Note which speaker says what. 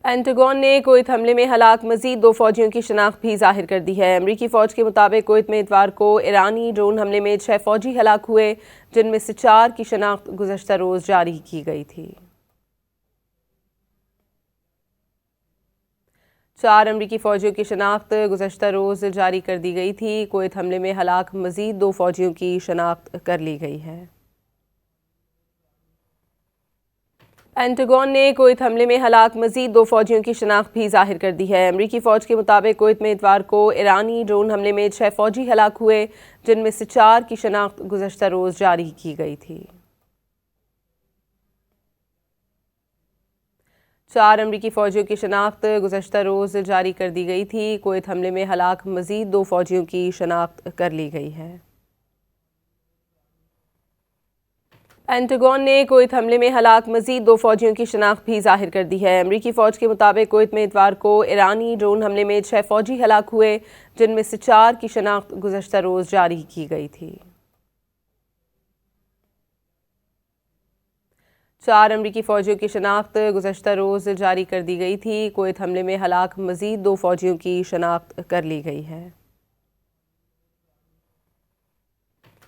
Speaker 1: Pentagon ने Kuwait हमले में हलाक मजीद 2 फौजियों की शनाख्त भी जाहिर कर दी है। अमरीकी फ़ौज के मुताबिक कुवैत में इतवार को ईरानी ड्रोन हमले में 6 फौजी हलाक हुए, जिनमें से 4 की शनाख्त गुज़श्ता रोज़ जारी की गई थी। 4 अमरीकी फ़ौजियों की शनाख्त गुज़श्ता रोज़ जारी कर दी गई थी। कुवैत हमले में हलाक मजीद 2 फौजियों की शनाख्त कर ली गई है। पेंटागन ने कुवैत हमले में हलाक मजीद 2 फौजियों की शनाख्त भी जाहिर कर दी है। अमरीकी फ़ौज के मुताबिक कुवैत में इतवार को ईरानी ड्रोन हमले में 6 फौजी हलाक हुए, जिनमें से 4 की शनाख्त गुज़श्ता रोज़ जारी की गई थी। 4 अमरीकी फ़ौजियों की शनाख्त गुज़श्ता रोज़ जारी कर दी गई थी। कुवैत हमले में हलाक मजीद 2 फौजियों की शनाख्त कर ली गई है। पेंटागन ने कुवैत हमले में हलाक मजीद 2 फौजियों की शनाख्त भी जाहिर कर दी है। अमरीकी फ़ौज के मुताबिक कुवैत में इतवार को ईरानी ड्रोन हमले में 6 फौजी हलाक हुए, जिनमें से 4 की शनाख्त गुज़श्ता रोज़ जारी की गई थी। 4 अमरीकी फ़ौजियों की शनाख्त गुज़श्ता रोज़ जारी कर दी गई थी। कुवैत हमले में हलाक मजीद 2 फौजियों की शनाख्त कर ली गई है।